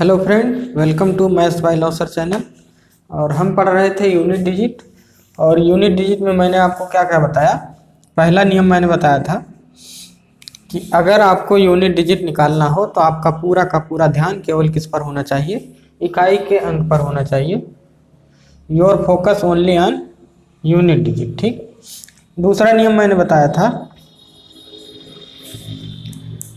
Hello friend, welcome to maths by loser channel. और हम पढ़ रहे थे यूनिट डिजिट। और यूनिट डिजिट में मैंने आपको क्या क्या बताया। पहला नियम मैंने बताया था कि अगर आपको यूनिट डिजिट निकालना हो तो आपका पूरा का पूरा ध्यान केवल किस पर होना चाहिए, इकाई के अंक पर होना चाहिए। Your focus only on unit digit. ठीक। दूसरा नियम मैंने बताया था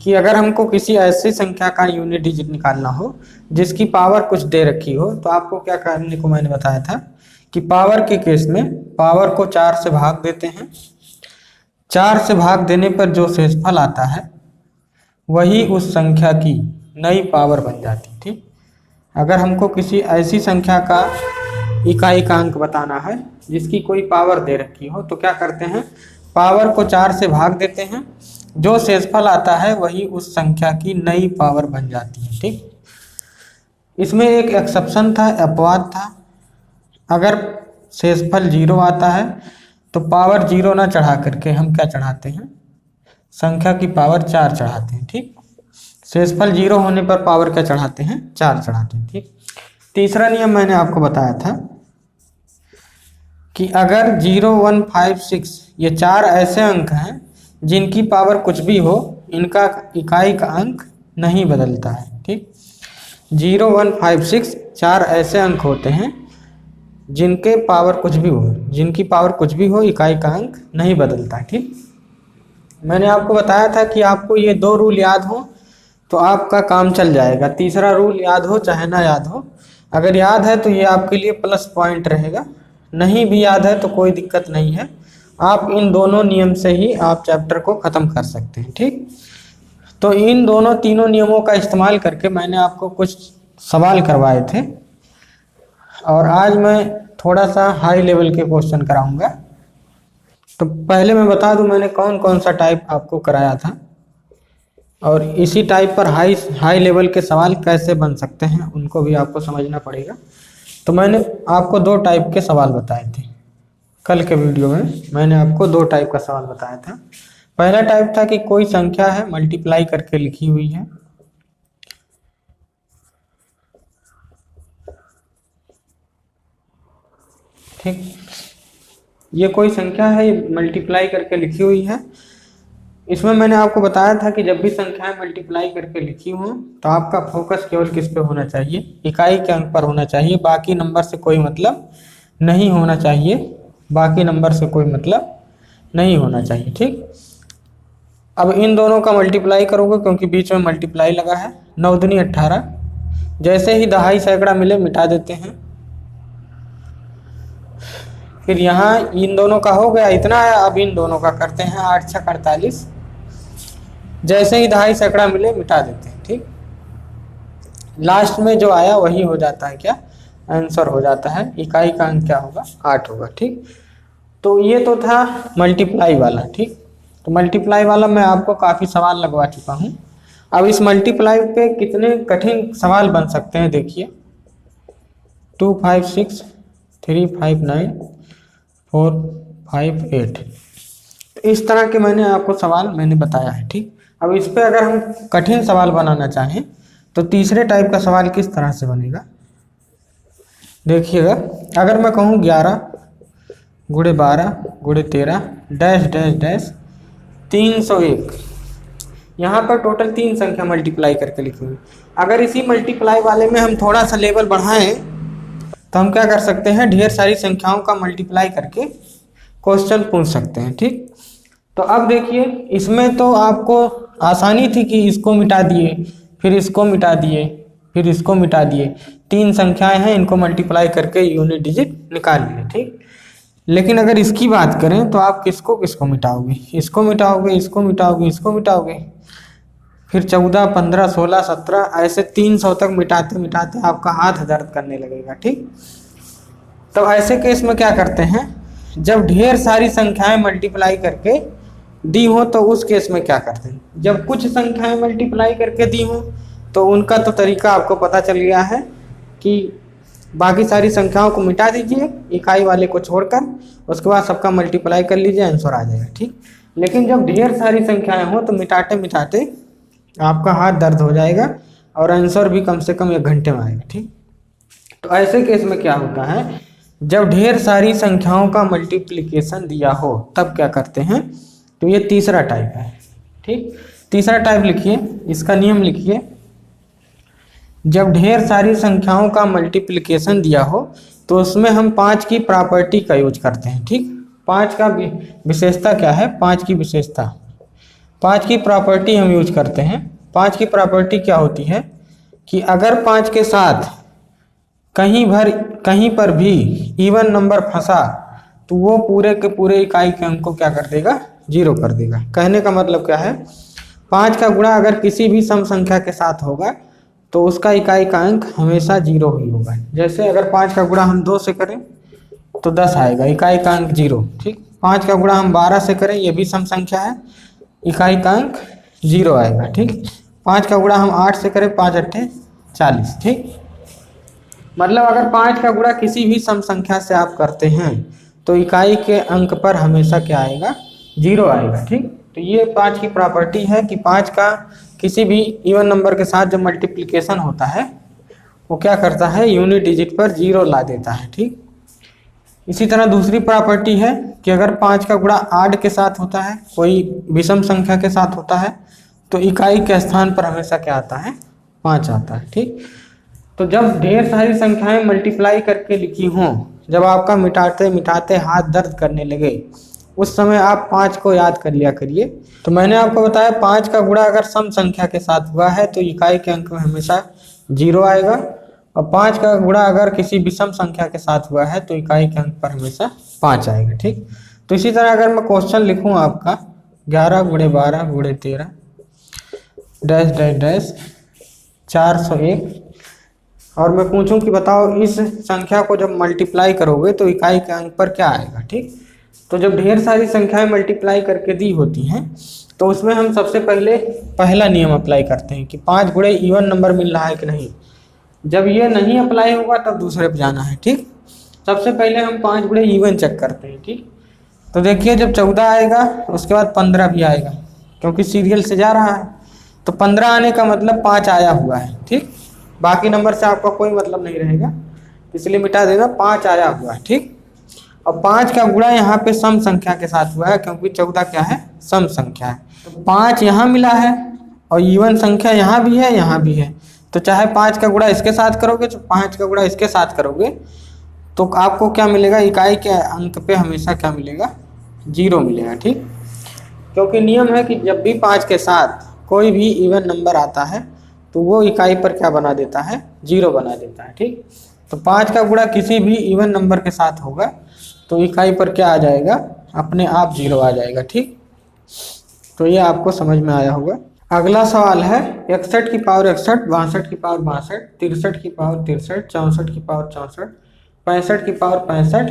कि अगर हमको किसी ऐसी संख्या का यूनिट डिजिट निकालना हो जिसकी पावर कुछ दे रखी हो तो आपको क्या करने को मैंने बताया था कि पावर के केस में पावर को 4 से भाग देते हैं। 4 से भाग देने पर जो शेषफल आता है वही उस संख्या की नई पावर बन जाती। ठीक। अगर हमको किसी ऐसी संख्या का इकाई का अंक बताना है जिसकी कोई पावर दे रखी हो तो क्या करते हैं, पावर को 4 से भाग देते हैं, जो शेषफल आता है वही उस संख्या की नई पावर बन जाती है। ठीक। इसमें एक एक्सेप्शन था, अपवाद था। अगर शेषफल 0 आता है तो पावर 0 ना चढ़ा करके हम क्या चढ़ाते हैं, संख्या की पावर 4 चढ़ाते हैं। ठीक। शेषफल 0 होने पर पावर क्या चढ़ाते हैं, 4 चढ़ाते हैं। ठीक। तीसरा नियम मैंने आपको बताया था कि अगर 0, 1, 5, 6 ये 4 ऐसे अंक हैं जिनकी पावर कुछ भी हो, इनका इकाई का अंक नहीं बदलता है। ठीक। 0, 1, 5, 6 4 ऐसे अंक होते हैं जिनके पावर कुछ भी हो, जिनकी पावर कुछ भी हो, इकाई का अंक नहीं बदलता है। ठीक। मैंने आपको बताया था कि आपको ये 2 रूल याद हो तो आपका काम चल जाएगा। तीसरा रूल याद हो चाहे ना याद हो, अगर याद है तो ये आपके लिए प्लस पॉइंट रहेगा, नहीं भी याद है तो कोई दिक्कत नहीं है। आप इन दोनों नियम से ही आप चैप्टर को ख़त्म कर सकते हैं। ठीक। तो इन तीनों नियमों का इस्तेमाल करके मैंने आपको कुछ सवाल करवाए थे और आज मैं थोड़ा सा हाई लेवल के क्वेश्चन कराऊंगा। तो पहले मैं बता दूं मैंने कौन कौन सा टाइप आपको कराया था और इसी टाइप पर हाई लेवल के सवाल कैसे बन सकते हैं उनको भी आपको समझना पड़ेगा। तो मैंने आपको 2 टाइप के सवाल बताए थे। कल के वीडियो में मैंने आपको 2 टाइप का सवाल बताया था। पहला टाइप था कि कोई संख्या है मल्टीप्लाई करके लिखी हुई है, ठीक, ये कोई संख्या है मल्टीप्लाई करके लिखी हुई है। इसमें मैंने आपको बताया था कि जब भी संख्याएं मल्टीप्लाई करके लिखी हो तो आपका फोकस केवल किस पे होना चाहिए, इकाई के अंक पर होना चाहिए, बाकी नंबर से कोई मतलब नहीं होना चाहिए, बाकी नंबर से कोई मतलब नहीं होना चाहिए। ठीक। अब इन दोनों का मल्टीप्लाई करोगे क्योंकि बीच में मल्टीप्लाई लगा है, 9 दूनी 18, जैसे ही दहाई सैकड़ा मिले मिटा देते हैं। फिर यहाँ इन दोनों का हो गया इतना है, अब इन दोनों का करते हैं 8 6 48, जैसे ही दहाई सैकड़ा मिले मिटा देते हैं। ठीक। लास्ट में जो आया वही हो जाता है क्या, आंसर हो जाता है। इकाई का अंक क्या होगा, 8 होगा। ठीक। तो ये तो था मल्टीप्लाई वाला। ठीक। तो मल्टीप्लाई वाला मैं आपको काफ़ी सवाल लगवा चुका हूँ। अब इस मल्टीप्लाई पे कितने कठिन सवाल बन सकते हैं देखिए। 2, 5, 6, 3, 5, 9, 4, 5, 8, तो इस तरह के मैंने आपको सवाल बताया है। ठीक। अब इस पे अगर हम कठिन सवाल बनाना चाहें तो तीसरे टाइप का सवाल किस तरह से बनेगा देखिएगा। अगर मैं कहूँ 11 × 12 × 13 डैश डैश डैश 301, यहाँ पर टोटल 3 संख्या मल्टीप्लाई करके लिखी हुई। अगर इसी मल्टीप्लाई वाले में हम थोड़ा सा लेवल बढ़ाएं तो हम क्या कर सकते हैं, ढेर सारी संख्याओं का मल्टीप्लाई करके क्वेश्चन पूछ सकते हैं। ठीक। तो अब देखिए इसमें तो आपको आसानी थी कि इसको मिटा दिए, फिर इसको मिटा दिए, फिर इसको मिटा दिए, 3 संख्याएं हैं, इनको मल्टीप्लाई करके यूनिट डिजिट निकाल लिए। ठीक। लेकिन अगर इसकी बात करें तो आप किसको किसको मिटाओगे, इसको मिटाओगे, इसको मिटाओगे, इसको मिटाओगे, फिर 14, 15, 16, 17 ऐसे 300 तक मिटाते मिटाते आपका हाथ दर्द करने लगेगा। ठीक। तो ऐसे केस में क्या करते हैं, जब ढेर सारी संख्याएं मल्टीप्लाई करके दी हो तो उस केस में क्या करते हैं, जब कुछ संख्याएं मल्टीप्लाई करके दी हो तो उनका तो तरीका आपको पता चल गया है कि बाकी सारी संख्याओं को मिटा दीजिए इकाई वाले को छोड़कर, उसके बाद सबका मल्टीप्लाई कर लीजिए, आंसर आ जाएगा। ठीक। लेकिन जब ढेर सारी संख्याएं हो तो मिटाते मिटाते आपका हाथ दर्द हो जाएगा, और आंसर भी कम से कम 1 घंटे में आएगा। ठीक, तो ऐसे केस में क्या होता है, जब ढेर सारी संख्याओं का मल्टीप्लिकेशन दिया हो तब क्या करते हैं, तो ये तीसरा टाइप है। ठीक, तीसरा टाइप लिखिए, इसका नियम लिखिए, जब ढेर सारी संख्याओं का मल्टीप्लिकेशन दिया हो तो उसमें हम 5 की प्रॉपर्टी का यूज करते हैं। ठीक, 5 का विशेषता क्या है, 5 की विशेषता, 5 की प्रॉपर्टी हम यूज करते हैं। 5 की प्रॉपर्टी क्या होती है कि अगर 5 के साथ कहीं पर भी इवन नंबर फंसा तो वो पूरे के पूरे इकाई के अंक को क्या कर देगा, 0 कर देगा। कहने का मतलब क्या है, 5 का गुणा अगर किसी भी सम संख्या के साथ होगा तो उसका इकाई का अंक हमेशा 0 ही होगा। जैसे अगर 5 का गुणा हम 2 से करें तो 10 आएगा, इकाई का अंक 0। ठीक, 5 का गुणा हम 12 से करें, ये भी सम संख्या है, इकाई का अंक 0 आएगा। ठीक, 5 का गुणा हम 8 से करें, 5 अट्ठे 40। ठीक, मतलब अगर 5 का गुणा किसी भी सम संख्या से आप करते हैं तो इकाई के अंक पर हमेशा क्या आएगा, 0 आएगा। ठीक, तो ये 5 की प्रॉपर्टी है कि 5 का किसी भी इवन नंबर के साथ जब मल्टीप्लिकेशन होता है वो क्या करता है, यूनिट डिजिट पर 0 ला देता है। ठीक, इसी तरह दूसरी प्रॉपर्टी है कि अगर 5 का गुणा 8 के साथ होता है, कोई विषम संख्या के साथ होता है, तो इकाई के स्थान पर हमेशा क्या आता है, 5 आता है। ठीक, तो जब ढेर सारी संख्याएं मल्टीप्लाई करके लिखी हों, जब आपका मिटाते मिटाते हाथ दर्द करने लगे, उस समय आप 5 को याद कर लिया करिए। तो मैंने आपको बताया 5 का गुणा अगर सम संख्या के साथ हुआ है तो इकाई के अंक में हमेशा 0 आएगा, और 5 का गुणा अगर किसी विषम संख्या के साथ हुआ है तो इकाई के अंक पर हमेशा 5 आएगा। ठीक, तो इसी तरह अगर मैं क्वेश्चन लिखूँ आपका 11 × 12 × 13 डैश डैश डैश 401, और मैं पूछूं कि बताओ इस संख्या को जब मल्टीप्लाई करोगे तो इकाई के अंक पर क्या आएगा। ठीक, तो जब ढेर सारी संख्याएं मल्टीप्लाई करके दी होती हैं तो उसमें हम सबसे पहले पहला नियम अप्लाई करते हैं कि 5 गुणे इवन नंबर मिल रहा है कि नहीं। जब ये नहीं अप्लाई होगा तब दूसरे पे जाना है। ठीक, सबसे पहले हम 5 गुणे इवन चेक करते हैं। ठीक, तो देखिए जब 14 आएगा उसके बाद 15 भी आएगा, क्योंकि सीरियल से जा रहा है, तो 15 आने का मतलब 5 आया हुआ है। ठीक, बाकी नंबर से आपका कोई मतलब नहीं रहेगा, इसलिए मिटा देगा, 5 आया हुआ है। ठीक, और 5 का गुणा यहाँ पे सम संख्या के साथ हुआ है, क्योंकि 14 क्या है, सम संख्या है। तो 5 यहाँ मिला है और इवन संख्या यहाँ भी है, यहाँ भी है, तो चाहे 5 का गुणा इसके साथ करोगे, तो 5 का गुणा इसके साथ करोगे तो आपको क्या मिलेगा, इकाई के अंक पे हमेशा क्या मिलेगा, 0 मिलेगा। ठीक, क्योंकि नियम है कि जब भी 5 के साथ कोई भी इवन नंबर आता है तो वो इकाई पर क्या बना देता है, 0 बना देता है। ठीक, तो 5 का गुणा किसी भी इवन नंबर के साथ होगा तो इकाई पर क्या आ जाएगा, अपने आप 0 आ जाएगा। ठीक, तो ये आपको समझ में आया होगा। अगला सवाल है 61 की पावर 61, 62 की पावर 62, 63 की पावर 63, 64 की पावर 64, 65 की पावर 65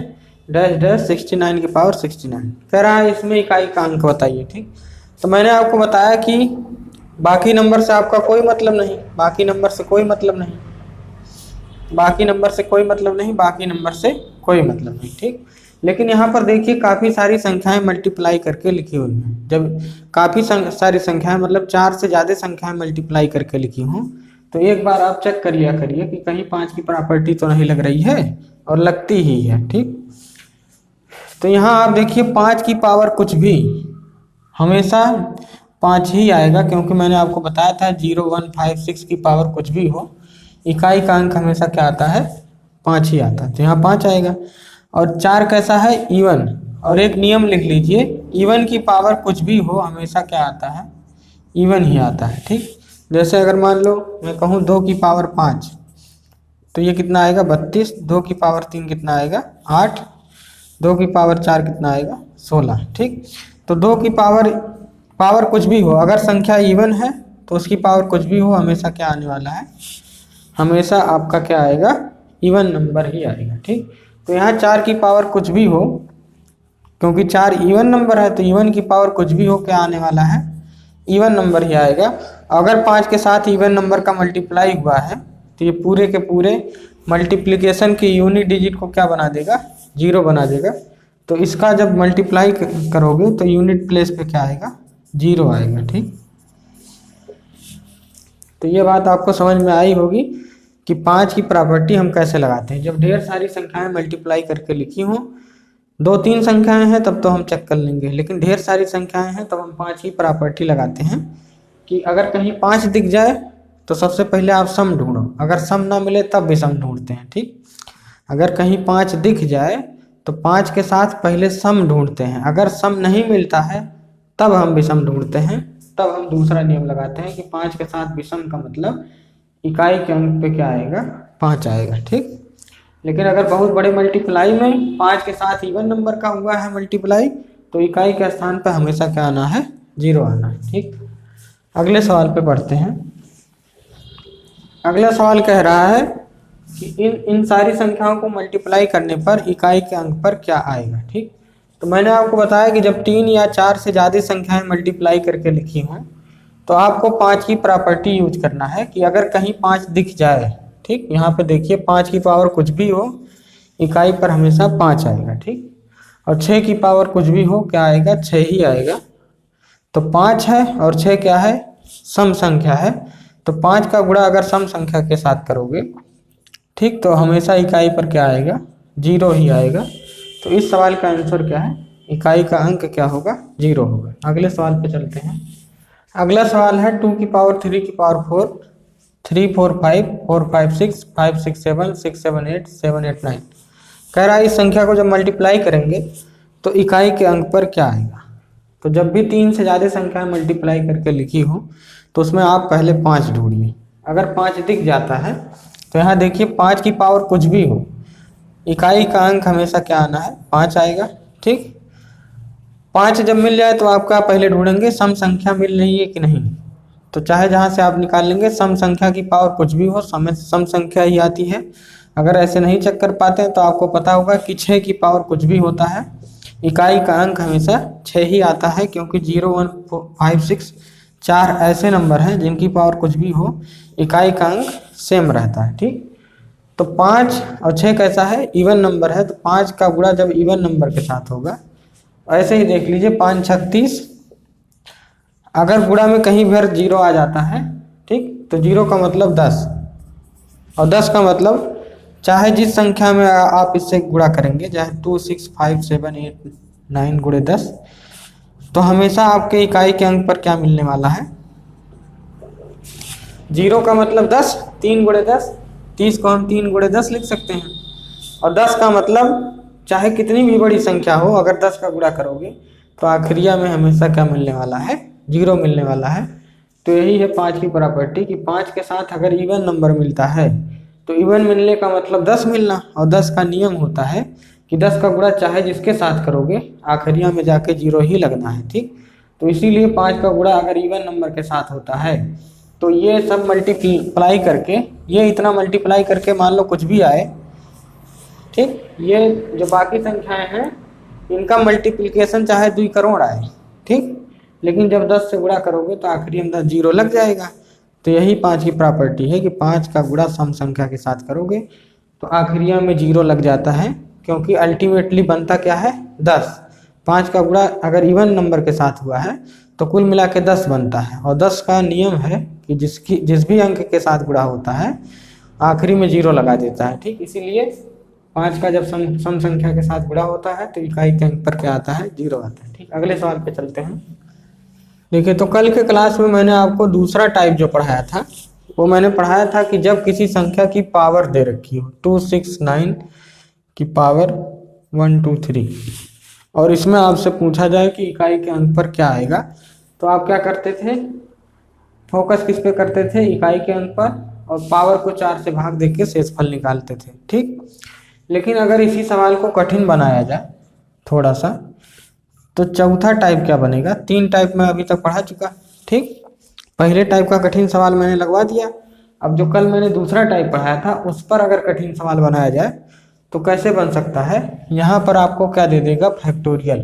डैश डैश 69 की पावर 69। कह रहा है इसमें इकाई का अंक बताइए। ठीक, तो मैंने आपको बताया कि बाकी नंबर से आपका कोई मतलब नहीं, बाकी नंबर से कोई मतलब नहीं, बाकी नंबर से कोई मतलब नहीं, बाकी नंबर से कोई मतलब नहीं। ठीक, लेकिन यहाँ पर देखिए काफ़ी सारी संख्याएं मल्टीप्लाई करके लिखी हुई हैं। जब काफ़ी सारी संख्याएं मतलब 4 से ज़्यादा संख्याएं मल्टीप्लाई करके लिखी हों तो एक बार आप चेक कर लिया करिए कि कहीं 5 की प्रॉपर्टी तो नहीं लग रही है, और लगती ही है। ठीक, तो यहाँ आप देखिए 5 की पावर कुछ भी हमेशा 5 ही आएगा, क्योंकि मैंने आपको बताया था 0, 1, 5, 6 की पावर कुछ भी हो, इकाई का अंक हमेशा क्या आता है, 5 ही आता है, तो यहाँ 5 आएगा। और 4 कैसा है, इवन, और एक नियम लिख लीजिए, इवन की पावर कुछ भी हो हमेशा क्या आता है, इवन ही आता है। ठीक, जैसे अगर मान लो मैं कहूँ 2 की पावर 5 तो ये कितना आएगा, 32, 2 की पावर 3 कितना आएगा, 8, 2 की पावर 4 कितना आएगा, 16। ठीक, तो 2 की पावर कुछ भी हो, अगर संख्या इवन है तो उसकी पावर कुछ भी हो हमेशा क्या आने वाला है, हमेशा आपका क्या आएगा, इवन नंबर ही आएगा। ठीक, तो यहाँ 4 की पावर कुछ भी हो, क्योंकि 4 इवन नंबर है तो इवन की पावर कुछ भी हो क्या आने वाला है, इवन नंबर ही आएगा। अगर 5 के साथ इवन नंबर का मल्टीप्लाई हुआ है तो ये पूरे के पूरे मल्टीप्लिकेशन के यूनिट डिजिट को क्या बना देगा, 0 बना देगा। तो इसका जब मल्टीप्लाई करोगे तो यूनिट प्लेस पे क्या आएगा, 0 आएगा। ठीक, तो ये बात आपको समझ में आई होगी कि 5 की प्रॉपर्टी हम कैसे लगाते हैं। जब ढेर सारी संख्याएं मल्टीप्लाई करके लिखी हों, 2-3 संख्याएं हैं तब तो हम चेक कर लेंगे, लेकिन ढेर सारी संख्याएं हैं तब हम 5 की प्रॉपर्टी लगाते हैं कि अगर कहीं 5 दिख जाए तो सबसे पहले आप सम ढूंढो, अगर सम ना मिले तब भी सम ढूंढते हैं। ठीक, अगर कहीं 5 दिख जाए तो 5 के साथ पहले सम ढूंढते हैं, अगर सम नहीं मिलता है तब हम विषम ढूंढते हैं, तब हम दूसरा नियम लगाते हैं कि 5 के साथ विषम का मतलब इकाई के अंक पे क्या आएगा, 5 आएगा। ठीक, लेकिन अगर बहुत बड़े मल्टीप्लाई में 5 के साथ इवन नंबर का हुआ है मल्टीप्लाई, तो इकाई के स्थान पर हमेशा क्या आना है, 0 आना है। ठीक, अगले सवाल पे बढ़ते हैं। अगला सवाल कह रहा है कि इन सारी संख्याओं को मल्टीप्लाई करने पर इकाई के अंक पर क्या आएगा। ठीक, तो मैंने आपको बताया कि जब 3 या 4 से ज़्यादा संख्याएं मल्टीप्लाई करके लिखी हों तो आपको 5 की प्रॉपर्टी यूज करना है कि अगर कहीं 5 दिख जाए, ठीक, यहाँ पे देखिए 5 की पावर कुछ भी हो, इकाई पर हमेशा 5 आएगा। ठीक, और 6 की पावर कुछ भी हो, क्या आएगा, 6 ही आएगा। तो 5 है और 6 क्या है, सम संख्या है, तो 5 का गुणा अगर सम संख्या के साथ करोगे, ठीक, तो हमेशा इकाई पर क्या आएगा, 0 ही आएगा। तो इस सवाल का आंसर क्या है, इकाई का अंक क्या होगा, 0 होगा। अगले सवाल पे चलते हैं। अगला सवाल है 2 की पावर 3 की पावर 4, 3 4 5 4 5 6 5 6 7 6 7 8 7 8 9। कह रहा है इस संख्या को जब मल्टीप्लाई करेंगे तो इकाई के अंक पर क्या आएगा। तो जब भी 3 से ज़्यादा संख्या मल्टीप्लाई करके लिखी हो तो उसमें आप पहले 5 ढूंढिए, अगर 5 दिख जाता है तो यहाँ देखिए 5 की पावर कुछ भी हो, इकाई का अंक हमेशा क्या आना है, 5 आएगा। ठीक, 5 जब मिल जाए तो आपका पहले ढूंढेंगे सम संख्या मिल रही है कि नहीं, तो चाहे जहाँ से आप निकाल लेंगे, सम संख्या की पावर कुछ भी हो, सम संख्या ही आती है। अगर ऐसे नहीं चेक कर पाते हैं तो आपको पता होगा कि 6 की पावर कुछ भी होता है, इकाई का अंक हमेशा 6 ही आता है, क्योंकि 0 1 5 6 4 ऐसे नंबर हैं जिनकी पावर कुछ भी हो, इकाई का अंक सेम रहता है। ठीक, तो 5 और 6 कैसा है, इवन नंबर है, तो 5 का गुणा जब इवन नंबर के साथ होगा, ऐसे ही देख लीजिए 5 36, अगर गुणा में कहीं भी 0 आ जाता है, ठीक, तो 0 का मतलब 10 और 10 का मतलब चाहे जिस संख्या में आप इससे गुणा करेंगे, चाहे 2 6 5 7 8 9 गुणे 10, तो हमेशा आपके इकाई के अंक पर क्या मिलने वाला है, 0 का मतलब 10, 3 गुणे 10, 30 को हम 3 गुणे 10 लिख सकते हैं, और 10 का मतलब चाहे कितनी भी बड़ी संख्या हो, अगर 10 का गुणा करोगे तो आखिरिया में हमेशा क्या मिलने वाला है, 0 मिलने वाला है। तो यही है 5 की प्रॉपर्टी कि 5 के साथ अगर इवन नंबर मिलता है तो इवन मिलने का मतलब 10 मिलना, और 10 का नियम होता है कि 10 का गुणा चाहे जिसके साथ करोगे आखिरिया में जाके 0 ही लगना है। ठीक, तो इसीलिए 5 का गुणा अगर इवन नंबर के साथ होता है तो ये सब मल्टीप्लाई करके, ये इतना मल्टीप्लाई करके मान लो कुछ भी आए, ठीक, ये जो बाकी संख्याएं हैं इनका मल्टीप्लिकेशन चाहे 2 करोड़ आए, ठीक, लेकिन जब 10 से गुणा करोगे तो आखिरी अंदर 0 लग जाएगा। तो यही 5 की प्रॉपर्टी है कि 5 का गुणा सम संख्या के साथ करोगे तो आखिरिया में 0 लग जाता है, क्योंकि अल्टीमेटली बनता क्या है, 10। 5 का गुणा अगर इवन नंबर के साथ हुआ है तो कुल मिला के 10 बनता है, और 10 का नियम है कि जिस भी अंक के साथ गुणा होता है आखिरी में 0 लगा देता है। ठीक, इसीलिए 5 का जब सम संख्या के साथ गुणा होता है तो इकाई के अंक पर क्या आता है, 0 आता है। ठीक, अगले सवाल पे चलते हैं। देखिए, तो कल के क्लास में मैंने आपको दूसरा टाइप जो पढ़ाया था वो मैंने पढ़ाया था कि जब किसी संख्या की पावर दे रखी हो, 2 6 9 की पावर 1 2 3, और इसमें आपसे पूछा जाए कि इकाई के अंक पर क्या आएगा, तो आप क्या करते थे, फोकस किस पे करते थे, इकाई के अंक पर, और पावर को 4 से भाग दे के शेषफल निकालते थे। ठीक, लेकिन अगर इसी सवाल को कठिन बनाया जाए थोड़ा सा, तो चौथा टाइप क्या बनेगा। 3 टाइप मैं अभी तक पढ़ा चुका। ठीक, पहले टाइप का कठिन सवाल मैंने लगवा दिया, अब जो कल मैंने दूसरा टाइप पढ़ाया था उस पर अगर कठिन सवाल बनाया जाए तो कैसे बन सकता है। यहाँ पर आपको क्या दे देगा, फैक्टोरियल।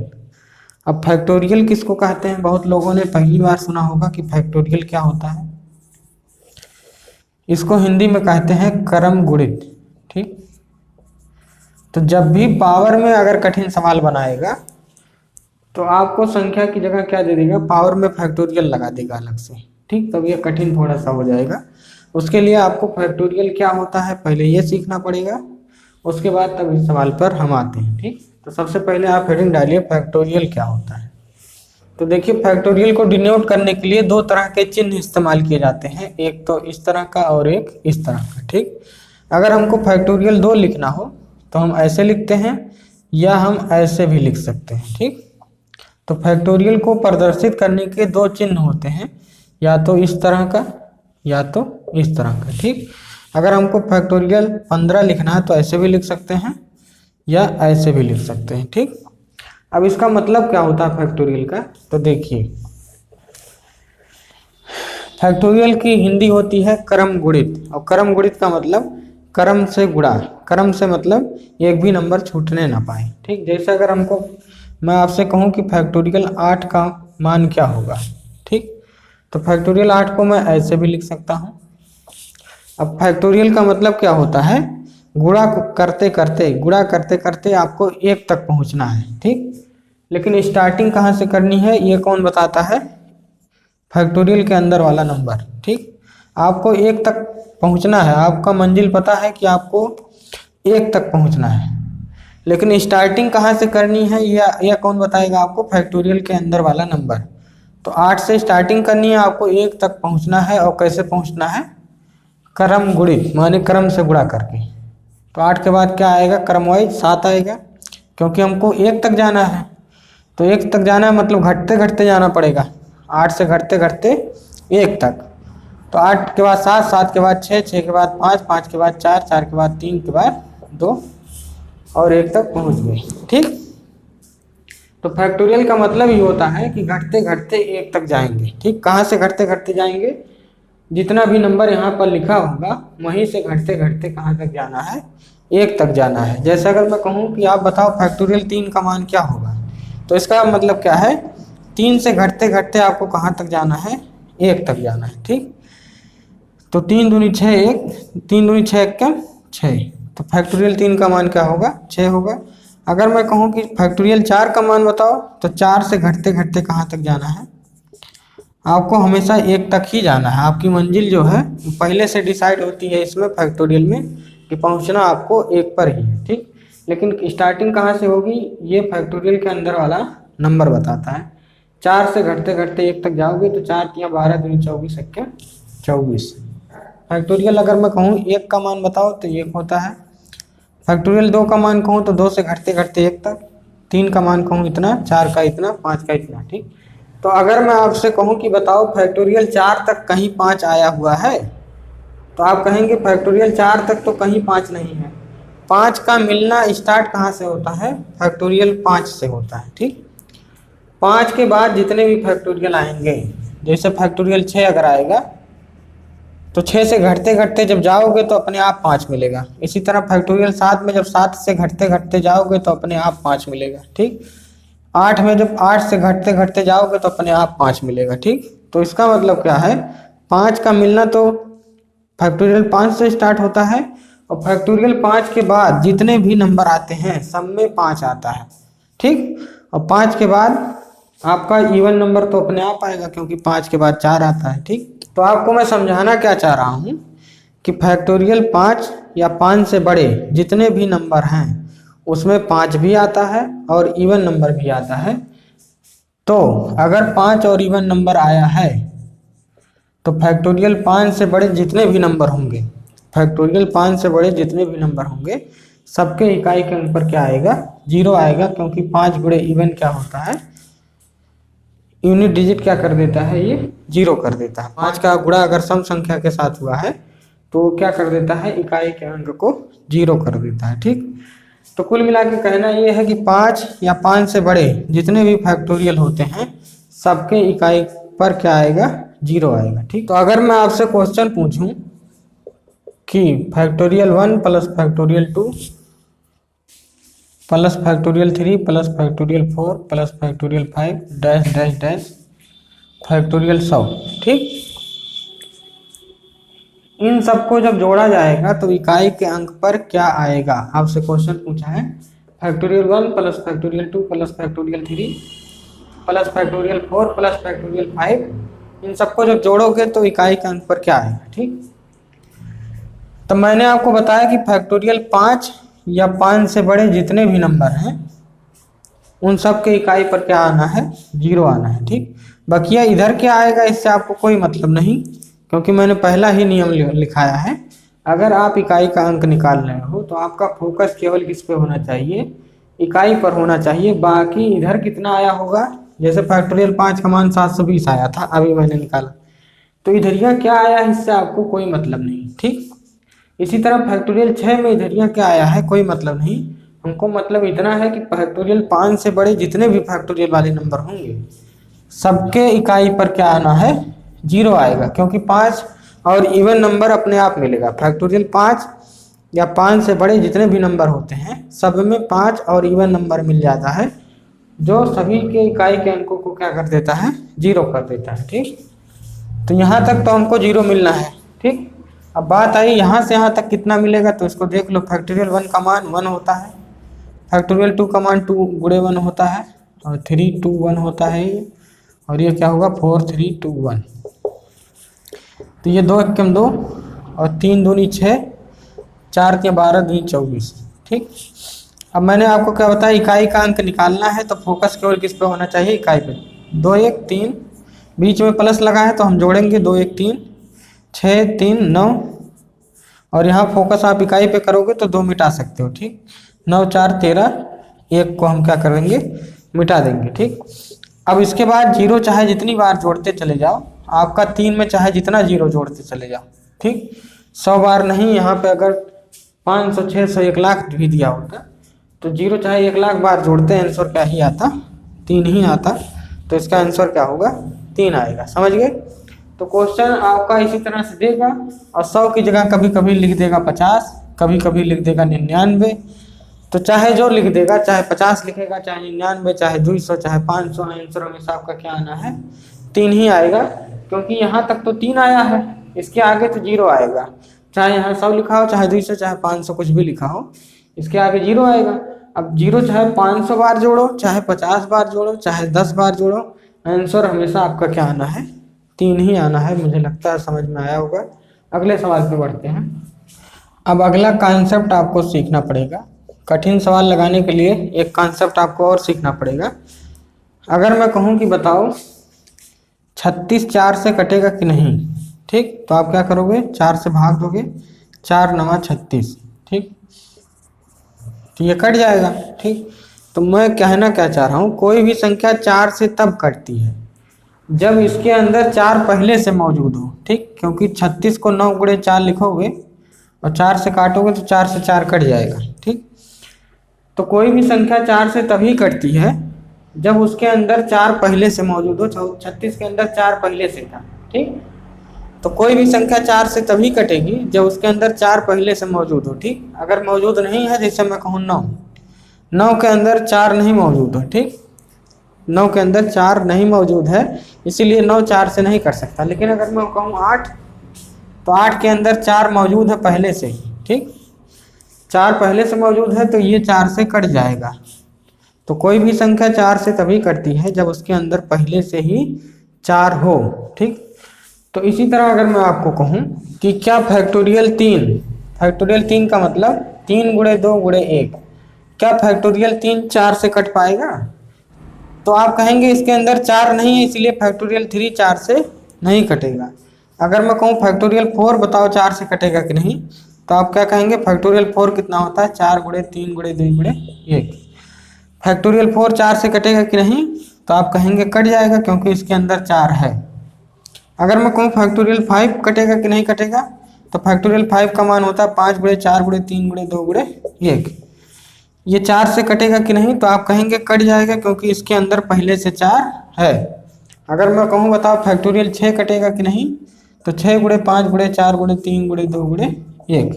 अब फैक्टोरियल किसको कहते हैं, बहुत लोगों ने पहली बार सुना होगा कि फैक्टोरियल क्या होता है। इसको हिंदी में कहते हैं क्रम गुणित। ठीक, तो जब भी पावर में अगर कठिन सवाल बनाएगा तो आपको संख्या की जगह क्या दे देगा, पावर में फैक्टोरियल लगा देगा अलग से। ठीक, तब ये कठिन थोड़ा सा हो जाएगा। उसके लिए आपको फैक्टोरियल क्या होता है पहले ये सीखना पड़ेगा, उसके बाद तब इस सवाल पर हम आते हैं। ठीक, तो सबसे पहले आप हेडिंग डालिए फैक्टोरियल क्या होता है। तो देखिए फैक्टोरियल को डिनोट करने के लिए दो तरह के चिन्ह इस्तेमाल किए जाते हैं, एक तो इस तरह का और एक इस तरह का। ठीक, अगर हमको फैक्टोरियल 2 लिखना हो तो हम ऐसे लिखते हैं या हम ऐसे भी लिख सकते हैं। ठीक, तो फैक्टोरियल को प्रदर्शित करने के 2 चिन्ह होते हैं, या तो इस तरह का या तो इस तरह का। ठीक, अगर हमको फैक्टोरियल 15 लिखना है तो ऐसे भी लिख सकते हैं या ऐसे भी लिख सकते हैं। ठीक, अब इसका मतलब क्या होता है फैक्टोरियल का, तो देखिए फैक्टोरियल की हिंदी होती है क्रम गुणित, और क्रम गुणित का मतलब क्रम से गुणा, क्रम से मतलब एक भी नंबर छूटने ना पाए। ठीक, जैसे अगर हमको मैं आपसे कहूँ कि फैक्टोरियल 8 का मान क्या होगा, ठीक, तो फैक्टोरियल 8 को मैं ऐसे भी लिख सकता हूँ। अब फैक्टोरियल का मतलब क्या होता है, गुणा करते करते आपको 1 तक पहुँचना है। ठीक, लेकिन स्टार्टिंग कहाँ से करनी है ये कौन बताता है, फैक्टोरियल के अंदर वाला नंबर। ठीक, आपको 1 तक पहुंचना है, आपका मंजिल पता है कि आपको 1 तक पहुंचना है, लेकिन स्टार्टिंग कहाँ से करनी है यह कौन बताएगा आपको, फैक्टोरियल के अंदर वाला नंबर। तो 8 से स्टार्टिंग करनी है, आपको 1 तक पहुंचना है, और कैसे पहुंचना है, क्रम गुणित माने क्रम से गुणा करके। तो 8 के बाद क्या आएगा, क्रम वाइज 7 आएगा, क्योंकि हमको 1 तक जाना है। तो 1 तक जाना है मतलब घटते घटते जाना पड़ेगा, 8 से घटते घटते 1 तक। तो 8 के बाद 7, 7 के बाद 6, 6 के बाद 5, 5 के बाद 4, 4 के बाद 3 के बाद 2 और 1 तक पहुंच गए। ठीक, तो फैक्टोरियल का मतलब ये होता है कि घटते घटते 1 तक जाएंगे। ठीक, कहाँ से घटते घटते जाएंगे, जितना भी नंबर यहाँ पर लिखा होगा वहीं से घटते घटते कहाँ तक जाना है, 1 तक जाना है। जैसे अगर मैं कहूँ कि आप बताओ फैक्टोरियल 3 का मान क्या होगा, तो इसका मतलब क्या है, 3 से घटते घटते आपको कहाँ तक जाना है, 1 तक जाना है। ठीक, तो 3 दूनी 6, 1 3 दूनी 6, 1 क्या 6, तो फैक्टोरियल 3 का मान क्या होगा, 6 होगा। अगर मैं कहूँ कि फैक्टोरियल 4 का मान बताओ, तो 4 से घटते घटते कहाँ तक जाना है, आपको हमेशा 1 तक ही जाना है। आपकी मंजिल जो है पहले से डिसाइड होती है इसमें फैक्टोरियल में कि पहुँचना आपको 1 पर ही है। ठीक, लेकिन स्टार्टिंग कहाँ से होगी ये फैक्टोरियल के अंदर वाला नंबर बताता है। 4 से घटते घटते 1 तक जाओगे तो 4 या 12 दूनी 24, 1 क्या 24। फैक्टोरियल अगर मैं कहूँ 1 का मान बताओ तो 1 होता है। फैक्टोरियल 2 का मान कहूँ तो 2 से घटते घटते 1 तक। 3 का मान कहूँ इतना, 4 का इतना, 5 का इतना। ठीक, तो अगर मैं आपसे कहूँ कि बताओ फैक्टोरियल 4 तक कहीं 5 आया हुआ है, तो आप कहेंगे फैक्टोरियल 4 तक तो कहीं 5 नहीं है। 5 का मिलना स्टार्ट कहाँ से होता है, फैक्टोरियल 5 से होता है। ठीक, 5 के बाद जितने भी फैक्टोरियल आएंगे, जैसे फैक्टोरियल 6 अगर आएगा तो 6 से घटते घटते जब जाओगे तो अपने आप 5 मिलेगा। इसी तरह फैक्टोरियल 7 में जब 7 से घटते घटते जाओगे तो अपने आप 5 मिलेगा। ठीक, 8 में जब 8 से घटते घटते जाओगे तो अपने आप 5 मिलेगा। ठीक, तो इसका मतलब क्या है, 5 का मिलना तो फैक्टोरियल 5 से स्टार्ट होता है, और फैक्टोरियल 5 के बाद जितने भी नंबर आते हैं सब में 5 आता है। ठीक, और 5 के बाद आपका इवन नंबर तो अपने आप आएगा, क्योंकि 5 के बाद 4 आता है। ठीक, तो आपको मैं समझाना क्या चाह रहा हूँ कि फैक्टोरियल 5 या 5 से बड़े जितने भी नंबर हैं उसमें 5 भी आता है और इवन नंबर भी आता है। तो अगर 5 और इवन नंबर आया है तो फैक्टोरियल 5 से बड़े जितने भी नंबर होंगे, फैक्टोरियल 5 से बड़े जितने भी नंबर होंगे सबके इकाई के अंक पर क्या आएगा, 0 आएगा, क्योंकि 5 गुणे इवन क्या होता है, यूनिट डिजिट क्या कर देता है, ये 0 कर देता है। 5 का गुणा अगर सम संख्या के साथ हुआ है तो क्या कर देता है, इकाई के अंक को 0 कर देता है। ठीक, तो कुल मिला के कहना ये है कि 5 या 5 से बड़े जितने भी फैक्टोरियल होते हैं सबके इकाई पर क्या आएगा, 0 आएगा। ठीक, तो अगर मैं आपसे क्वेश्चन पूछूं कि factorial 1 plus factorial 2 plus factorial 3 plus factorial 4 plus factorial 5 dash dash dash factorial 100, ठीक, इन सबको जब जोड़ा जाएगा तो इकाई के अंक पर क्या आएगा। आपसे क्वेश्चन पूछा है factorial 1 plus factorial 2 plus factorial 3 plus factorial 4 plus factorial 5 इन सबको जब जोड़ोगे तो इकाई के अंक पर क्या आएगा। ठीक, तो मैंने आपको बताया कि फैक्टोरियल 5 या 5 से बड़े जितने भी नंबर हैं उन सब के इकाई पर क्या आना है, 0 आना है। ठीक, बकिया इधर क्या आएगा इससे आपको कोई मतलब नहीं, क्योंकि मैंने पहला ही नियम लिखाया है। अगर आप इकाई का अंक निकाल रहे हो तो आपका फोकस केवल किस पे होना चाहिए, इकाई पर होना चाहिए। बाकी इधर कितना आया होगा, जैसे फैक्टोरियल 5 का मान 720 आया था, अभी मैंने निकाला, तो इधरिया क्या आया इससे आपको कोई मतलब नहीं। ठीक, इसी तरह फैक्टोरियल 6 में इधरिया क्या आया है कोई मतलब नहीं, हमको मतलब इतना है कि फैक्टोरियल 5 से बड़े जितने भी फैक्टोरियल वाले नंबर होंगे सबके इकाई पर क्या आना है, 0 आएगा, क्योंकि 5 और इवन नंबर अपने आप मिलेगा। फैक्टोरियल 5 या 5 से बड़े जितने भी नंबर होते हैं सब में 5 और इवन नंबर मिल जाता है, जो सभी के इकाई के अंकों को क्या कर देता है, 0 कर देता है। ठीक, तो यहाँ तक तो हमको 0 मिलना है। ठीक, अब बात आई यहाँ से यहाँ तक कितना मिलेगा, तो इसको देख लो। फैक्टोरियल 1 का मान 1 होता है, फैक्टोरियल 2 का मान 2 गुणे 1 होता है, और 3 2 1 होता है, और ये क्या होगा 4 3 2 1। तो ये 2 एकम 2 और 3 दूनी 6, 4 के 12 दूनी 24। ठीक, अब मैंने आपको क्या बताया, इकाई का अंक निकालना है तो फोकस केवल किस पे होना चाहिए, इकाई पे। 2 1 3, बीच में प्लस लगा है तो हम जोड़ेंगे 2 1 3, 6 3 9, और यहाँ फोकस आप इकाई पे करोगे तो 2 मिटा सकते हो। ठीक, 9 4 13, 1 को हम क्या करेंगे, मिटा देंगे। ठीक, अब इसके बाद 0 चाहे जितनी बार जोड़ते चले जाओ, आपका 3 में चाहे जितना 0 जोड़ते चले जाओ। ठीक, 100 बार नहीं, यहाँ पे अगर 500 600 1 लाख भी दिया होता तो 0 चाहे 1 लाख बार जोड़ते आंसर क्या ही आता, 3 ही आता, तो इसका आंसर क्या होगा, 3 आएगा। समझ गए। तो क्वेश्चन आपका इसी तरह से देगा, और 100 की जगह कभी कभी लिख देगा 50, कभी कभी लिख देगा 99। तो चाहे जो लिख देगा, चाहे 50 लिखेगा, चाहे 99, चाहे 200, चाहे 500, आंसर हमेशा आपका क्या आना है, 3 ही आएगा, क्योंकि यहाँ तक तो 3 आया है, इसके आगे तो 0 आएगा। चाहे यहाँ 100 लिखा हो, चाहे 200, चाहे 500, कुछ भी लिखा हो, इसके आगे 0 आएगा। अब 0 चाहे 500 बार जोड़ो, चाहे 50 बार जोड़ो, चाहे 10 बार जोड़ो, आंसर हमेशा आपका क्या आना है, 3 ही आना है। मुझे लगता है समझ में आया होगा। अगले सवाल पे बढ़ते हैं। अब अगला कॉन्सेप्ट आपको सीखना पड़ेगा। कठिन सवाल लगाने के लिए एक कॉन्सेप्ट आपको और सीखना पड़ेगा। अगर मैं कहूँ कि बताओ 36 4 से कटेगा कि नहीं, ठीक, तो आप क्या करोगे, 4 से भाग दोगे, 4 9 36। ठीक, तो ये कट जाएगा। ठीक, तो मैं कहना क्या चाह रहा हूँ, कोई भी संख्या 4 से तब कटती है जब इसके अंदर 4 पहले से मौजूद हो। ठीक, क्योंकि 36 को 9 गुणे 4 लिखोगे और 4 से काटोगे तो 4 से 4 कट जाएगा। ठीक, तो कोई भी संख्या 4 से तभी कटती है जब उसके अंदर 4 पहले से मौजूद हो। 36 के अंदर 4 पहले से था। ठीक, तो कोई भी संख्या 4 से तभी कटेगी जब उसके अंदर 4 पहले से मौजूद हो। ठीक, अगर मौजूद नहीं है, जैसे मैं कहूँ 9 के अंदर 4 नहीं मौजूद हो। ठीक, 9 के अंदर 4 नहीं मौजूद है, इसीलिए 9 4 से नहीं कट सकता। लेकिन अगर मैं कहूँ 8, तो 8 के अंदर 4 मौजूद है पहले से ही। ठीक, 4 पहले से मौजूद है तो ये 4 से कट जाएगा। तो कोई भी संख्या 4 से तभी कटती है जब उसके अंदर पहले से ही 4 हो। ठीक, तो इसी तरह अगर मैं आपको कहूँ कि क्या फैक्टोरियल 3 का मतलब 3 गुणे 2 गुणे 1, क्या फैक्टोरियल 3 4 से कट पाएगा? तो आप कहेंगे इसके अंदर 4 नहीं है, इसलिए फैक्टोरियल 3 4 से नहीं कटेगा। अगर मैं कहूँ फैक्टोरियल 4 बताओ 4 से कटेगा कि नहीं, तो आप क्या कहेंगे, फैक्टोरियल 4 कितना होता है, 4 गुणे 3 गुणे 2 गुणे 1। फैक्टोरियल 4 4 से कटेगा कि नहीं, तो आप कहेंगे कट जाएगा, क्योंकि इसके अंदर 4 है। अगर मैं कहूँ फैक्टोरियल 5 कटेगा कि नहीं कटेगा, तो फैक्टोरियल 5 का मान होता है 5 गुणे 4 गुणे 3 गुणे 2 गुणे 1। ये 4 से कटेगा कि नहीं, तो आप कहेंगे कट जाएगा, क्योंकि इसके अंदर पहले से 4 है। अगर मैं कहूँ बताओ फैक्टोरियल 6 कटेगा कि नहीं, तो 6 गुणे 5 गुणे 4 गुणे 3 गुणे 2 गुणे 1,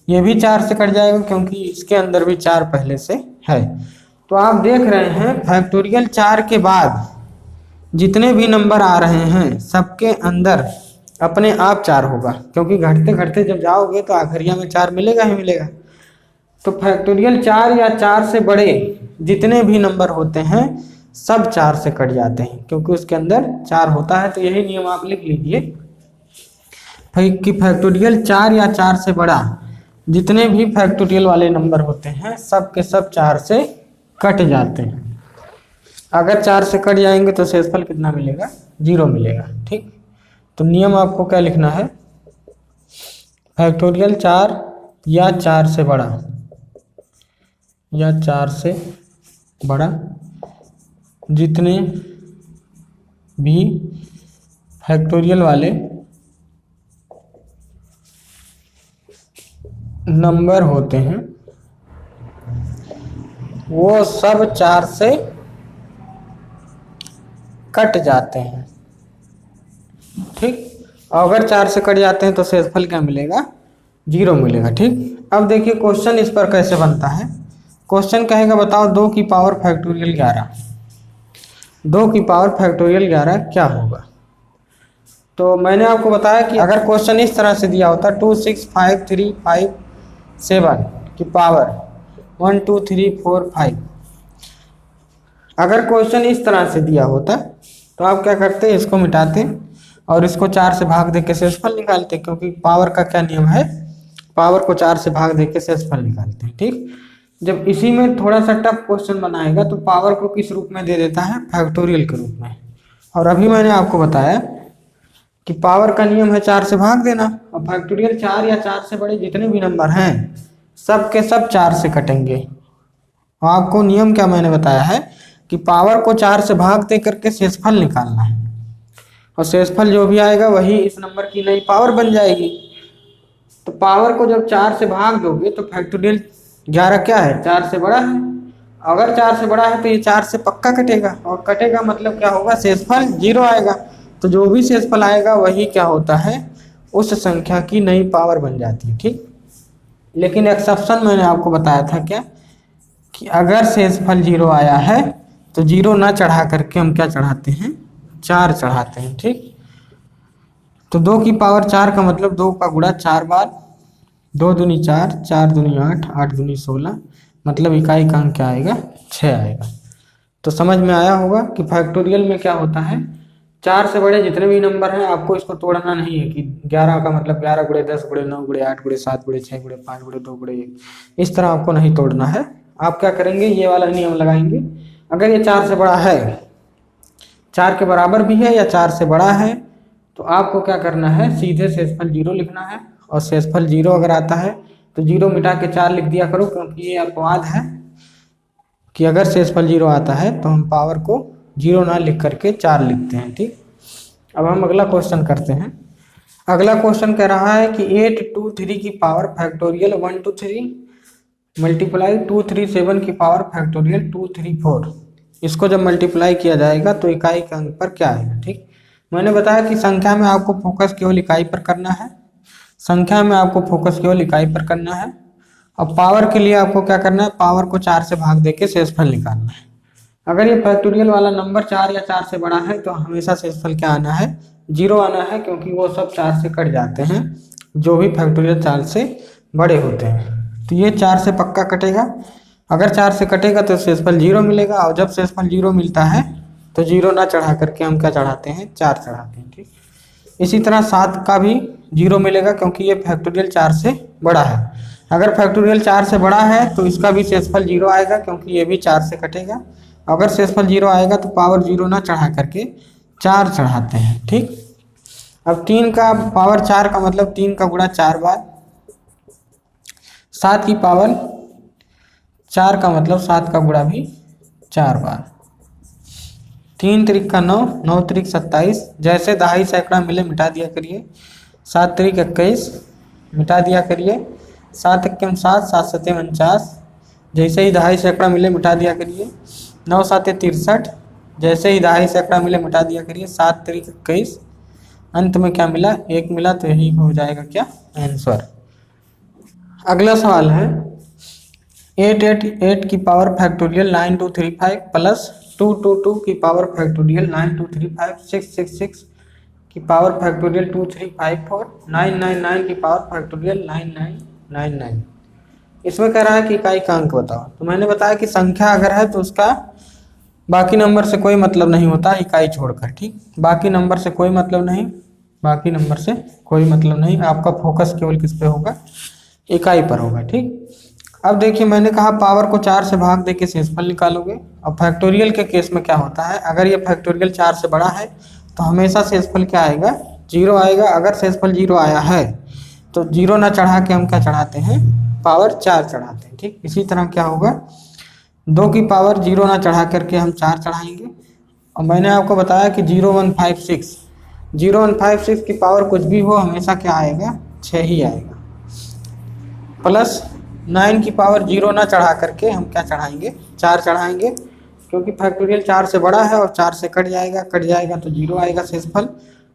ये भी 4 से कट जाएगा, क्योंकि इसके अंदर भी 4 पहले से है। तो आप देख रहे हैं फैक्टोरियल 4 के बाद जितने भी नंबर आ रहे हैं सबके अंदर अपने आप 4 होगा, क्योंकि घटते घटते जब जाओगे तो आखिरिया में 4 मिलेगा ही मिलेगा। तो फैक्टोरियल 4 या 4 से बड़े जितने भी नंबर होते हैं सब 4 से कट जाते हैं, क्योंकि उसके अंदर 4 होता है। तो यही नियम आप लिख लीजिए भाई कि फैक्टोरियल 4 या 4 से बड़ा जितने भी फैक्टोरियल वाले नंबर होते हैं सब के सब 4 से कट जाते हैं। अगर 4 से कट जाएंगे तो शेषफल कितना मिलेगा? 0 मिलेगा। ठीक, तो नियम आपको क्या लिखना है? फैक्टोरियल 4 या 4 से बड़ा जितने भी फैक्टोरियल वाले नंबर होते हैं वो सब 4 से कट जाते हैं। ठीक, अगर 4 से कट जाते हैं तो शेषफल क्या मिलेगा? 0 मिलेगा। ठीक, अब देखिए क्वेश्चन इस पर कैसे बनता है। क्वेश्चन कहेगा बताओ 2 की पावर फैक्टोरियल 11, 2 की पावर फैक्टोरियल 11 क्या होगा? तो मैंने आपको बताया कि अगर क्वेश्चन इस तरह से दिया होता 2 6 5 3 5 7 की पावर 1 2 3 4 5, अगर क्वेश्चन इस तरह से दिया होता तो आप क्या करते? इसको मिटाते और इसको 4 से भाग दे के शेषफल निकालते, क्योंकि पावर का क्या नियम है? पावर को 4 से भाग दे के शेषफल निकालते हैं। ठीक, जब इसी में थोड़ा सा टफ क्वेश्चन बनाएगा तो पावर को किस रूप में दे देता है? फैक्टोरियल के रूप में। और अभी मैंने आपको बताया कि पावर का नियम है 4 से भाग देना, और फैक्टोरियल 4 या 4 से बड़े जितने भी नंबर हैं सब के सब 4 से कटेंगे। और आपको नियम क्या मैंने बताया है कि पावर को 4 से भाग दे करके शेषफल निकालना है, और शेषफल जो भी आएगा वही इस नंबर की नई पावर बन जाएगी। तो पावर को जब 4 से भाग दोगे तो फैक्टोरियल 11 क्या है? 4 से बड़ा है। अगर 4 से बड़ा है तो ये 4 से पक्का कटेगा, और कटेगा मतलब क्या होगा? शेषफल 0 आएगा। तो जो भी शेषफल आएगा वही क्या होता है? उस संख्या की नई पावर बन जाती है। ठीक, लेकिन एक्सेप्शन मैंने आपको बताया था क्या, कि अगर शेषफल 0 आया है तो 0 ना चढ़ा करके हम क्या चढ़ाते हैं? 4 चढ़ाते हैं। ठीक, तो 2 की पावर 4 का मतलब 2 का गुणा 4 बार, 2 दूनी 4, 4 दूनी 8, 8 दूनी 16, मतलब इकाई का अंक क्या आएगा? 6 आएगा। तो समझ में आया होगा कि फैक्टोरियल में क्या होता है? 4 से बड़े जितने भी नंबर हैं आपको इसको तोड़ना नहीं है कि 11 का मतलब 11 गुणे 10 गुणे 9 गुणे 8 गुणे 7 गुणे 6 गुणे 5 गुणे 2 गुणे 1, इस तरह आपको नहीं तोड़ना है। आप क्या करेंगे? ये वाला नियम लगाएंगे। अगर ये 4 से बड़ा है, 4 के बराबर भी है या 4 से बड़ा है, तो आपको क्या करना है? सीधे शेषफल 0 लिखना है, और शेषफल 0 अगर आता है तो 0 मिटा के 4 लिख दिया करो, क्योंकि ये अपवाद है कि अगर शेषफल 0 आता है तो हम पावर को 0 ना लिख करके 4 लिखते हैं। ठीक, अब हम अगला क्वेश्चन करते हैं। अगला क्वेश्चन कह रहा है कि 8 2 3 की पावर फैक्टोरियल 1 2 3 मल्टीप्लाई 2 3 7 की पावर फैक्टोरियल 2 3 4, इसको जब मल्टीप्लाई किया जाएगा तो इकाई के अंक पर क्या आएगा? ठीक, मैंने बताया कि संख्या में आपको फोकस केवल इकाई पर करना है, संख्या में आपको फोकस केवल इकाई पर करना है। अब पावर के लिए आपको क्या करना है? पावर को 4 से भाग देके शेषफल निकालना है। अगर ये फैक्टोरियल वाला नंबर 4 या 4 से बड़ा है तो हमेशा शेषफल क्या आना है? 0 आना है, क्योंकि वो सब 4 से कट जाते हैं जो भी फैक्टोरियल 4 से बड़े होते हैं। तो ये 4 से पक्का कटेगा। अगर 4 से कटेगा तो शेषफल 0 मिलेगा, और जब शेषफल 0 मिलता है तो 0 ना चढ़ा करके हम क्या चढ़ाते हैं? 4 चढ़ाते हैं। ठीक, इसी तरह 7 का भी 0 मिलेगा, क्योंकि ये फैक्टोरियल 4 से बड़ा है। अगर फैक्टोरियल 4 से बड़ा है तो इसका भी शेषफल 0 आएगा, क्योंकि ये भी 4 से कटेगा। अगर शेषफल 0 आएगा तो पावर 0 ना चढ़ा करके 4 चढ़ाते हैं। ठीक, अब 3 का पावर 4 का मतलब 3 का गुणा 4 बार, 7 की पावर 4 का मतलब 7 का गुणा भी 4 बार, 3 त्रिक का 9, 9 त्रिक 27, जैसे दहाई सैकड़ा मिले मिटा दिया करिए। 7 त्रिक 21 मिटा दिया करिए। 7 एकम 7, 7 सत्ते 49, जैसे ही दहाई सैकड़ा मिले मिटा दिया करिए। 9 7 63, जैसे ही दहाई सैकड़ा मिले मिटा दिया करिए। 7 त्रिक 21, अंत में क्या मिला? 1 मिला, तो यही हो जाएगा क्या? आंसर। अगला सवाल है 8 8 8 की पावर फैक्टोरियल 9 2 3 5 प्लस 2 2 2 की पावर फैक्टोरियल 9 2 3 5 6 6 6 की पावर फैक्टोरियल 2 3 5 4 9 9 9 की पावर फैक्टोरियल 9 9 9 9। इसमें कह रहा है कि इकाई का अंक बताओ। तो मैंने बताया कि संख्या अगर है तो उसका बाकी नंबर से कोई मतलब नहीं होता इकाई छोड़कर, ठीक। बाकी नंबर से कोई मतलब नहीं, बाकी नंबर से कोई मतलब नहीं, आपका फोकस केवल किस पे होगा, इकाई पर होगा, ठीक। अब देखिए मैंने कहा पावर को 4 से भाग देके शेषफल निकालोगे। अब फैक्टोरियल के केस में क्या होता है, अगर ये फैक्टोरियल 4 से बड़ा है तो हमेशा शेषफल क्या आएगा, 0 आएगा। अगर शेषफल 0 आया है तो 0 ना चढ़ा के हम क्या चढ़ाते हैं, पावर 4 चढ़ाते हैं, ठीक। इसी तरह क्या होगा, 2 की पावर 0 ना चढ़ा करके हम 4 चढ़ाएंगे। और मैंने आपको बताया कि 0156 की पावर कुछ भी हो हमेशा क्या आएगा, 6 ही आएगा। प्लस 9 की पावर 0 ना चढ़ा करके हम क्या चढ़ाएंगे, 4 चढ़ाएंगे, क्योंकि फैक्टोरियल 4 से बड़ा है और 4 से कट जाएगा तो 0 आएगा शेषफल।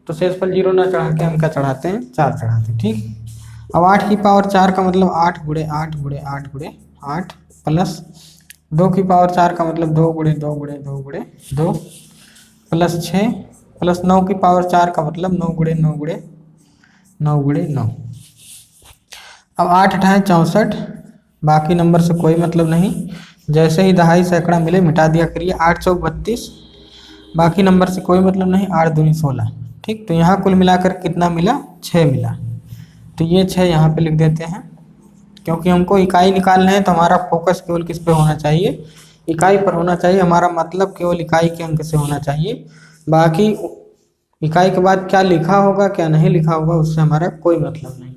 तो शेषफल 0 ना चढ़ा के हम क्या चढ़ाते हैं, 4 चढ़ाते हैं, ठीक। अब 8 की पावर 4 का मतलब 8 गुणे 8 गुणे 8 गुणे 8, प्लस 2 की पावर 4 का मतलब 2 गुणे 2 गुणे 2 गुणे 2, प्लस 6, प्लस 9 की पावर 4 का मतलब 9 गुणे 9 गुणे 9 गुणे 9। अब 8 अठाए 64, बाकी नंबर से कोई मतलब नहीं, जैसे ही दहाई सैकड़ा मिले मिटा दिया करिए। 8 चौक 32, बाकी नंबर से कोई मतलब नहीं, 8 दूनी 16, ठीक। तो यहाँ कुल मिलाकर कितना मिला, 6 मिला। तो ये 6 यहाँ पे लिख देते हैं, क्योंकि हमको इकाई निकालना है तो हमारा फोकस केवल किस पे होना चाहिए, इकाई पर होना चाहिए। हमारा मतलब केवल इकाई के अंक से होना चाहिए, बाकी इकाई के बाद क्या लिखा होगा क्या नहीं लिखा होगा उससे हमारा कोई मतलब नहीं।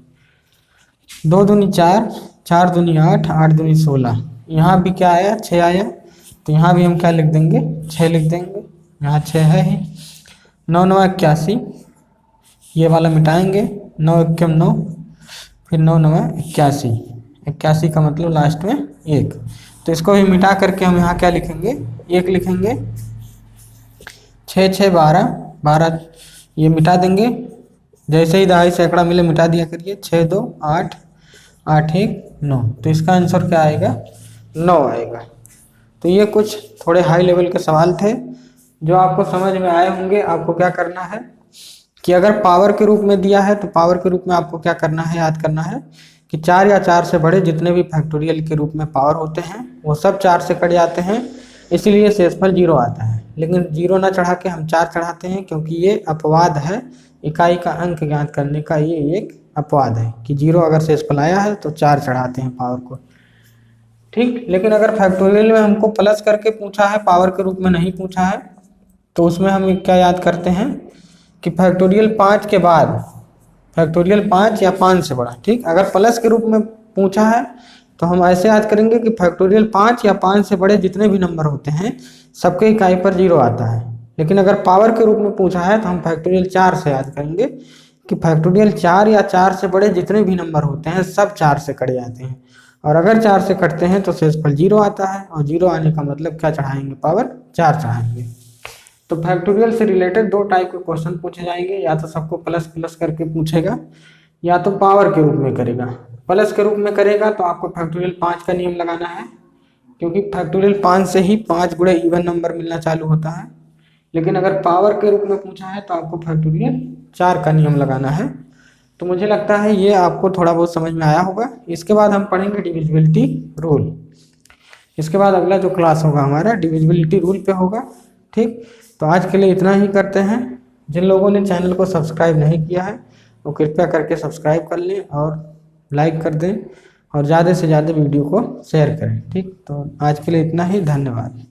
2 दूनी 4, 4 दूनी 8, 8 दूनी 16, यहाँ भी क्या आया, 6 आया। तो यहाँ भी हम क्या लिख देंगे, 6 लिख देंगे, यहाँ 6 है ही। 9 9 81, ये वाला मिटाएंगे, 9 एकम 9, फिर 9 9 81, 81 का मतलब लास्ट में 1। तो इसको भी मिटा करके हम यहाँ क्या लिखेंगे, 1 लिखेंगे। 6 6 12, 12 ये मिटा देंगे, जैसे ही दहाई सैकड़ा मिले मिटा दिया करिए। 6 2 8, 8 1 9, तो इसका आंसर क्या आएगा, 9 आएगा। तो ये कुछ थोड़े हाई लेवल के सवाल थे जो आपको समझ में आए होंगे। आपको क्या करना है कि अगर पावर के रूप में दिया है तो पावर के रूप में आपको क्या करना है, याद करना है कि 4 या 4 से बड़े जितने भी फैक्टोरियल के रूप में पावर होते हैं वो सब 4 से कट जाते हैं, इसलिए शेषफल 0 आता है। लेकिन 0 ना चढ़ा के हम 4 चढ़ाते हैं, क्योंकि ये अपवाद है, इकाई का अंक ज्ञात करने का ये एक अपवाद है कि 0 अगर शेषफल आया है तो 4 चढ़ाते हैं पावर को, ठीक। लेकिन अगर फैक्टोरियल में हमको प्लस करके पूछा है, पावर के रूप में नहीं पूछा है, तो उसमें हम क्या याद करते हैं कि फैक्टोरियल 5 के बाद फैक्टोरियल 5 या 5 से बड़ा, ठीक। अगर प्लस के रूप में पूछा है तो हम ऐसे याद करेंगे कि फैक्टोरियल 5 या 5 से बड़े जितने भी नंबर होते हैं सबके इकाई पर 0 आता है। लेकिन अगर पावर के रूप में पूछा है तो हम फैक्टोरियल 4 से याद करेंगे कि फैक्टोरियल 4 या 4 से बड़े जितने भी नंबर होते हैं सब 4 से कट जाते हैं, और अगर 4 से कटते हैं तो शेषफल 0 आता है, और 0 आने का मतलब क्या चढ़ाएंगे, पावर 4 चढ़ाएंगे। तो फैक्टोरियल से रिलेटेड 2 टाइप के क्वेश्चन पूछे जाएंगे, या तो सबको प्लस प्लस करके पूछेगा या तो पावर के रूप में करेगा। प्लस के रूप में करेगा तो आपको फैक्टोरियल 5 का नियम लगाना है, क्योंकि फैक्टोरियल 5 से ही 5 गुणे इवन नंबर मिलना चालू होता है। लेकिन अगर पावर के रूप में पूछा है तो आपको फैक्टोरियल 4 का नियम लगाना है। तो मुझे लगता है ये आपको थोड़ा बहुत समझ में आया होगा। इसके बाद हम पढ़ेंगे डिविजिबिलिटी रूल। इसके बाद अगला जो क्लास होगा हमारा डिविजिबिलिटी रूल पे होगा, ठीक। तो आज के लिए इतना ही करते हैं। जिन लोगों ने चैनल को सब्सक्राइब नहीं किया है वो कृपया करके सब्सक्राइब कर लें और लाइक कर दें, और ज़्यादा से ज़्यादा वीडियो को शेयर करें, ठीक। तो आज के लिए इतना ही, धन्यवाद।